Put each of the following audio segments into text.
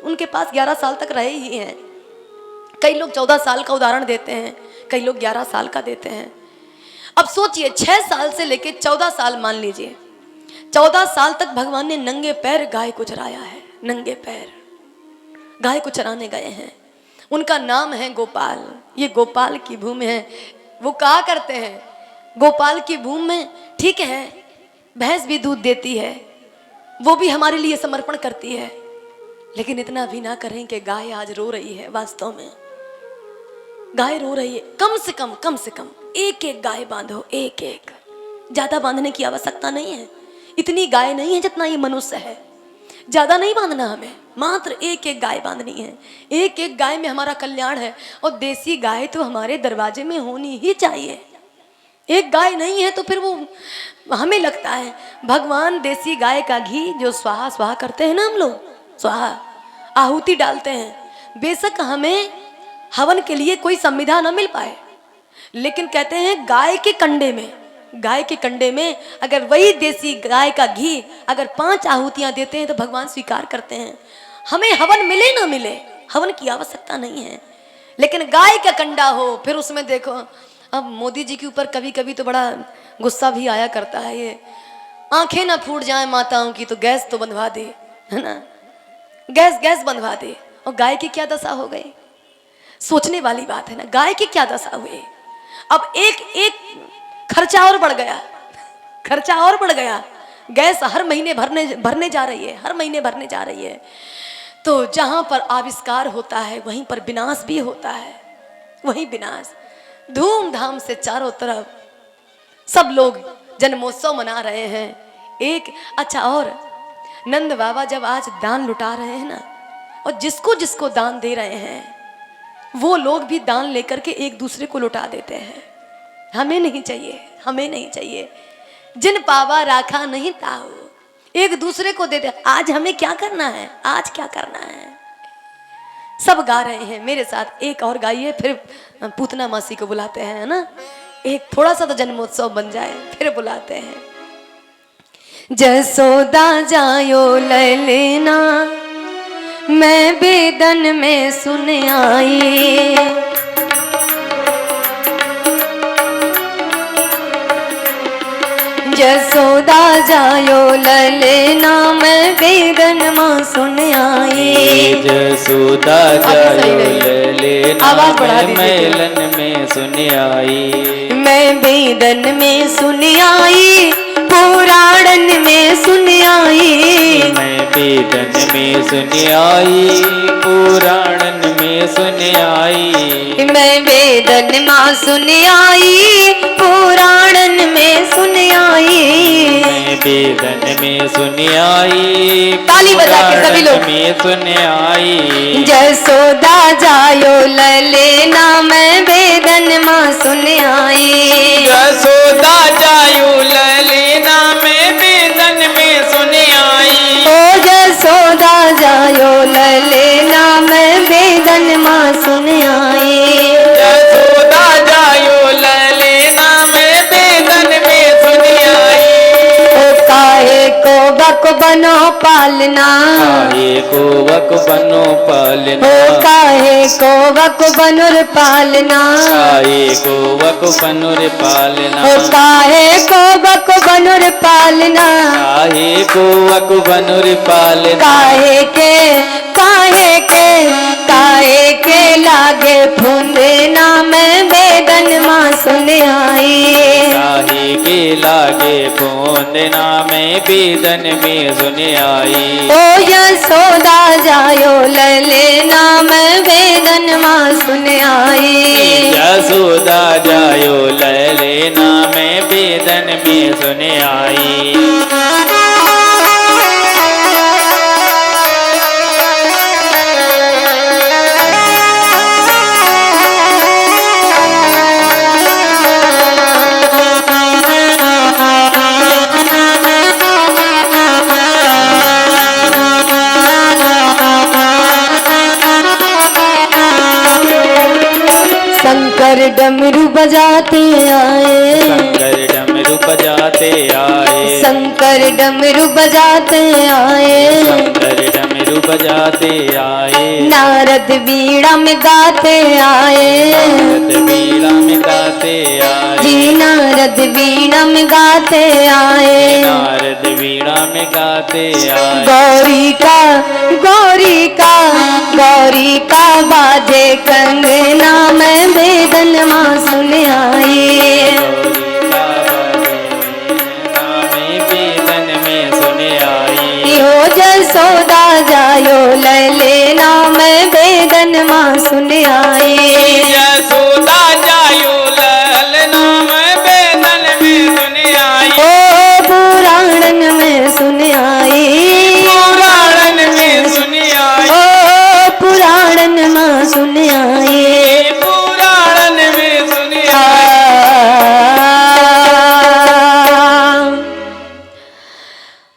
उनके पास 11 साल तक रहे ही हैं। कई लोग 14 साल का उदाहरण देते हैं, कई लोग 11 साल का देते हैं। अब सोचिए 6 साल से लेके 14 साल मान लीजिए, 14 साल तक भगवान ने नंगे पैर गाय को चराया है, नंगे पैर गाय को चराने गए हैं। उनका नाम है गोपाल। ये गोपाल की भूमि है। वो कहा करते हैं गोपाल की भूमि में ठीक है भैंस भी दूध देती है, वो भी हमारे लिए समर्पण करती है, लेकिन इतना भी ना करें कि गाय आज रो रही है। वास्तव में गाय रो रही है। कम से कम एक एक गाय बांधो, एक एक। ज्यादा बांधने की आवश्यकता नहीं है, इतनी गाय नहीं है जितना ये मनुष्य है। ज्यादा नहीं बांधना हमें, मात्र एक एक गाय बांधनी है। एक एक गाय में हमारा कल्याण है। और देसी गाय तो हमारे दरवाजे में होनी ही चाहिए। एक गाय नहीं है तो फिर वो हमें लगता है भगवान देसी गाय का घी जो स्वाहा स्वाहा करते हैं ना, हम लोग स्वाहा आहुति डालते हैं। बेशक हमें हवन के लिए कोई संविधा न मिल पाए, लेकिन कहते हैं गाय के कंडे में अगर वही देसी गाय का घी अगर 5 आहुतियां देते हैं तो भगवान स्वीकार करते हैं। हमें हवन मिले ना मिले, हवन की आवश्यकता नहीं है, लेकिन गाय का कंडा हो। फिर उसमें देखो, अब मोदी जी के ऊपर कभी कभी तो बड़ा गुस्सा भी आया करता है, ये आंखें ना फूट जाए माताओं की तो गैस तो बंधवा दे, है ना, गैस बंधवा दे। और गाय की क्या दशा हो गई, सोचने वाली बात है ना, गाय की क्या दशा हुई। अब एक खर्चा और बढ़ गया, गैस हर महीने भरने जा रही है, हर महीने भरने जा रही है। तो जहां पर आविष्कार होता है वहीं पर विनाश भी होता है, वहीं विनाश। धूमधाम से चारों तरफ सब लोग जन्मोत्सव मना रहे हैं। एक अच्छा, और नंद बाबा जब आज दान लुटा रहे हैं ना, और जिसको जिसको दान दे रहे हैं वो लोग भी दान लेकर के एक दूसरे को लुटा देते हैं। हमें नहीं चाहिए। जिन पावा राखा नहीं ताऊ, एक दूसरे को देते। आज हमें क्या करना है, सब गा रहे हैं मेरे साथ। एक और गाइए, फिर पूतना मासी को बुलाते हैं, है ना। एक थोड़ा सा तो जन्मोत्सव बन जाए, फिर बुलाते हैं। जसोदा जायो लैलेना, मैं बेदन में सुन आई। जसोदा जायो ललेना, मैं बेदन मां सुन आई। जसोदा जायो ललेना, मैं मेलन में सुन आई। मैं बेदन में सुन आई, पुराणन में सुन आई। मैं बेदन में सुन आई, पुराणन में सुन आई। मैं बेदन मां सुन आई, पुराणन में सुन आई। मैं बेदन में सुन आई, ताली बजा के सभी लोग में सुन आई। जसोदा जायो ललेना, मैं बेदन मां सुन आई। जसोदा जायो ललेना, मैं बेदन में सुन आई। ओ जसोदा जायो ललेना, मैं बेदन मां सुन आई। जसोदा जायो ललेना, मैं बेदन में सुन आई। ओ काहे को बक बनो पालना, काहे को वक बनो पालना। ओ काहे को बक बनुर पालना। काहे को वक बनुर पालना। ओ काहे को बक बनुर पालना। काहे को वक बनुर पालना। काहे के लागे फूंदना, मैं बेदन मां सुन आई। काहे के लागे फूंदना, मैं बेदन में सुन आई। ओ यशोदा जायो ललेना, मैं बेदन मां सुन आई। यशोदा जायो ललेना, मैं बेदन में सुन आई। शंकर डमरू बजाते आए। शंकर डमरू बजाते आए। शंकर डमरू बजाते आए। शंकर डमरू डमरू बजाते आए। नारद वीणा में गाते आए, नारद वीणा में गाते आए। जी नारद वीणा में गाते आए। नारद वीणा में गाते आए। गौरी का गौरी का गौरी का बाजे कंगना में वेदन माँ सुन आई। वेदन में सुन आई। यो जसोदा जायो ललेना में वेदन माँ सुन आई। यशोदा जायो ललना में वेदन में सुन आई। ओ पुराणन में सुन आई। पुराणन में सुन आई। ओ पुराणन में सुन आई। पुराणन में सुन आई।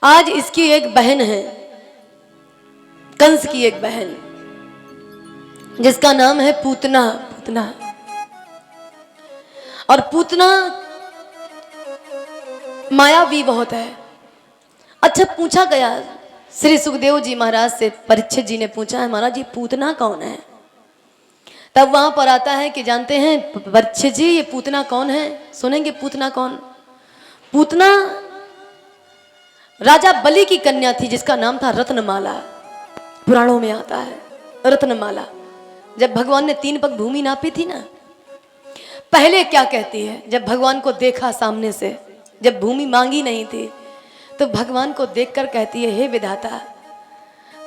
आज इसकी एक बहन है, कंस की एक बहन, जिसका नाम है पूतना। पूतना और पूतना मायावी बहुत है। अच्छा, पूछा गया श्री सुखदेव जी महाराज से, परीक्षित जी ने पूछा है महाराज ये पूतना कौन है? तब वहां पर आता है कि जानते हैं परीक्षित जी ये पूतना कौन है? सुनेंगे पूतना कौन? पूतना राजा बलि की कन्या थी, जिसका नाम था रत्नमाला। पुराणों में आता है रत्नमाला। जब भगवान ने 3 पग भूमि नापी थी ना, पहले क्या कहती है? जब भगवान को देखा सामने से, जब भूमि मांगी नहीं थी, तो भगवान को देखकर कहती है, हे विधाता,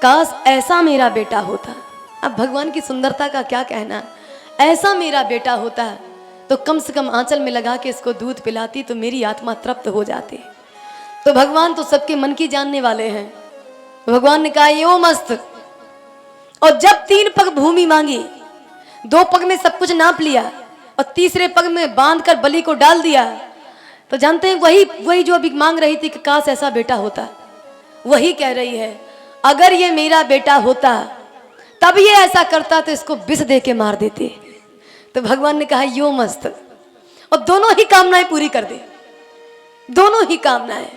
काश ऐसा मेरा बेटा होता। अब भगवान की सुंदरता का क्या कहना, ऐसा मेरा बेटा होता तो कम से कम आंचल में लगा के इसको दूध पिलाती तो मेरी आत्मा तृप्त हो जाती। तो भगवान तो सबके मन की जानने वाले हैं। भगवान ने कहा यो मस्त। और जब 3 पग भूमि मांगी, 2 पग में सब कुछ नाप लिया और तीसरे पग में बांधकर बलि को डाल दिया, तो जानते हैं वही जो अभी मांग रही थी कि काश ऐसा बेटा होता, वही कह रही है अगर ये मेरा बेटा होता तब ये ऐसा करता तो इसको विष दे के मार देते। तो भगवान ने कहा यो मस्त, और दोनों ही कामनाएं पूरी कर दे, दोनों ही कामनाएं।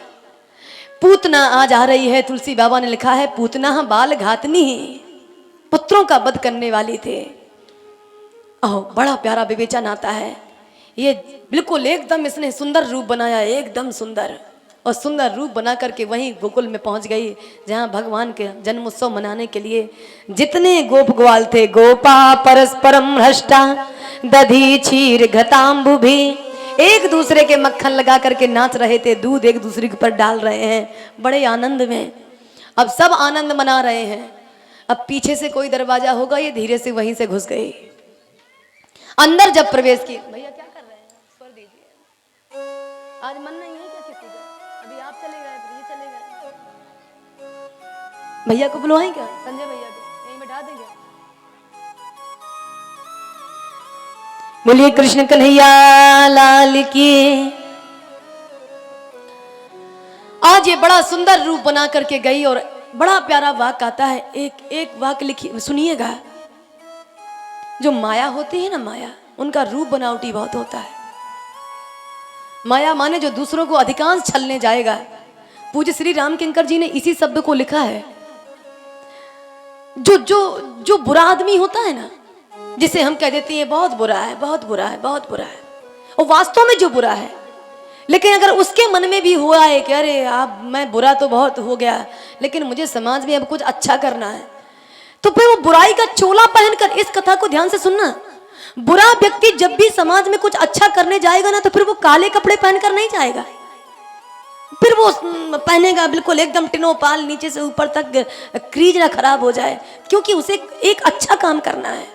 पूतना आज आ रही है, तुलसी बाबा ने लिखा है पूतना बाल घातनी, पुत्रों का वध करने वाली थे। ओह बड़ा प्यारा विवेचन आता है। ये बिल्कुल एकदम इसने सुंदर रूप बनाया, एकदम सुंदर, और सुंदर रूप बना करके वहीं गोकुल में पहुंच गई, जहां भगवान के जन्मोत्सव मनाने के लिए जितने गोप ग्वाल थे, गोपा परस्परम हृष्टा दधी क्षीर घताम्बु भी, एक दूसरे के मक्खन लगा करके नाच रहे थे, दूध एक दूसरे के ऊपर डाल रहे हैं, बड़े आनंद में। अब सब आनंद मना रहे हैं। अब पीछे से कोई दरवाजा होगा, ये धीरे से वहीं से घुस गई। अंदर जब प्रवेश की, भैया क्या कर रहे हैं, स्वर दीजिए, आज मन नहीं है क्या किसी का? अभी आप चले गए, फिर ये चले गए, भैया को बुलवाएं क्या? संजय भैया को यहीं बैठा देंगे। बोलिए कृष्ण कन्हैया लाल की। आज ये बड़ा सुंदर रूप बना करके गई और बड़ा प्यारा वाक्य आता है। एक वाक्य लिखिए, सुनिएगा। जो माया होती है ना, माया, उनका रूप बनावटी बहुत होता है। माया माने जो दूसरों को अधिकांश छलने जाएगा। पूज्य श्री राम किंकर जी ने इसी शब्द को लिखा है। जो बुरा आदमी होता है ना, जिसे हम कह देते हैं बहुत बुरा है, बहुत बुरा है, बहुत बुरा है, और वास्तव में जो बुरा है, लेकिन अगर उसके मन में भी हुआ है कि अरे आप मैं बुरा तो बहुत हो गया, लेकिन मुझे समाज में अब कुछ अच्छा करना है, तो फिर वो बुराई का चोला पहनकर, इस कथा को ध्यान से सुनना, बुरा व्यक्ति जब भी समाज में कुछ अच्छा करने जाएगा ना, तो फिर वो काले कपड़े पहनकर नहीं जाएगा, फिर वो पहनेगा बिल्कुल एकदम टिनोपाल, नीचे से ऊपर तक क्रीज ना खराब हो जाए, क्योंकि उसे एक अच्छा काम करना है।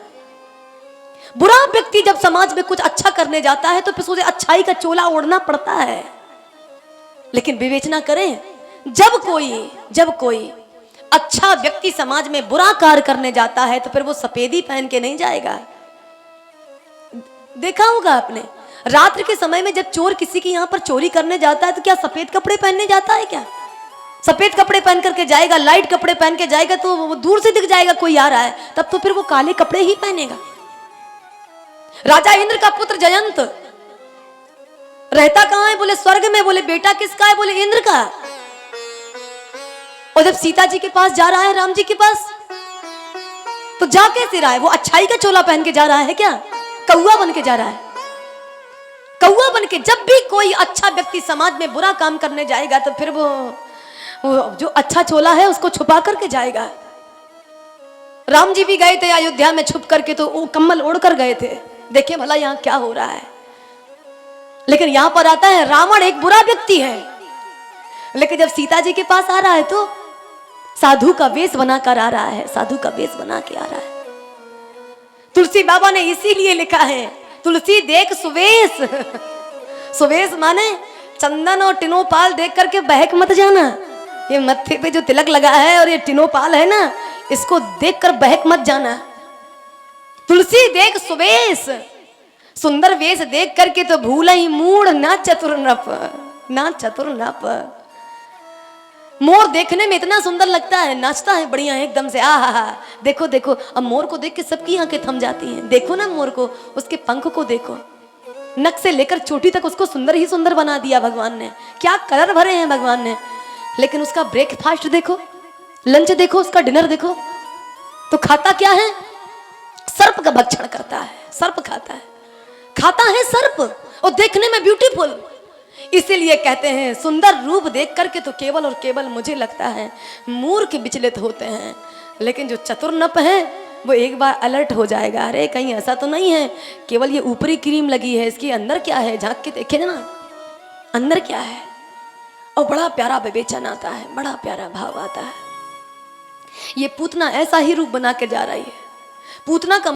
बुरा व्यक्ति जब समाज में कुछ अच्छा करने जाता है तो फिर उसे अच्छाई का चोला ओढ़ना पड़ता है। लेकिन विवेचना करें, जब कोई अच्छा व्यक्ति समाज में बुरा कार्य करने जाता है तो फिर वो सफेदी पहन के नहीं जाएगा। देखा होगा आपने, रात्रि के समय में जब चोर किसी के यहाँ पर चोरी करने जाता है तो क्या सफेद कपड़े पहनने जाता है? क्या सफेद कपड़े पहन करके जाएगा? लाइट कपड़े पहन के जाएगा तो वो दूर से दिख जाएगा कोई आ रहा है, तब तो फिर वो काले कपड़े ही पहनेगा। राजा इंद्र का पुत्र जयंत रहता कहां है? बोले स्वर्ग में। बोले बेटा किसका है? बोले इंद्र का। और जब सीता जी के पास जा रहा है, राम जी के पास, तो जा कैसे रहा है? वो अच्छाई का चोला पहन के जा रहा है क्या? कौआ बन के जा रहा है। कौआ बन के जब भी कोई अच्छा व्यक्ति समाज में बुरा काम करने जाएगा तो फिर वो जो अच्छा चोला है उसको छुपा करके जाएगा। राम जी भी गए थे अयोध्या में छुप करके, तो वो कम्बल ओढ़ कर गए थे, देखिए भला यहाँ क्या हो रहा है। लेकिन यहाँ पर आता है रावण एक बुरा व्यक्ति है, लेकिन जब सीता जी के पास आ रहा है तो साधु का वेश बनाकर आ रहा है, साधु का वेश बना के आ रहा है। तुलसी बाबा ने इसीलिए लिखा है, तुलसी देख सुवेश। सुवेश माने चंदन और टिनोपाल देख करके बहक मत जाना। ये मत्थे पे जो तिलक लगा है और ये टिनोपाल है ना, इसको देखकर बहक मत जाना। तुलसी देख सुवेश, सुंदर वेश देख करके तो भूला ही मूड ना चतुर नप, ना चतुर नप। मोर देखने में इतना सुंदर लगता है, नाचता है बढ़िया एकदम से, आहा। देखो देखो, अब मोर को देख के सबकी आंखें थम जाती हैं। देखो ना मोर को, उसके पंख को देखो, नक से लेकर चोटी तक उसको सुंदर ही सुंदर बना दिया भगवान ने। क्या कलर भरे हैं भगवान ने। लेकिन उसका ब्रेकफास्ट देखो, लंच देखो, उसका डिनर देखो, तो खाता क्या है? सर्प का भक्षण करता है, सर्प खाता है सर्प, और देखने में ब्यूटीफुल। इसीलिए कहते हैं सुंदर रूप देख करके तो केवल और केवल मुझे लगता है मूर्ख विचलित होते हैं, लेकिन जो चतुर नप है वो एक बार अलर्ट हो जाएगा, अरे कहीं ऐसा तो नहीं है केवल ये ऊपरी क्रीम लगी है, इसके अंदर क्या है, झांक के देखे ना अंदर क्या है। और बड़ा प्यारा विवेचन आता है, बड़ा प्यारा भाव आता है। ये पूतना ऐसा ही रूप बना के जा रही है। पूतना का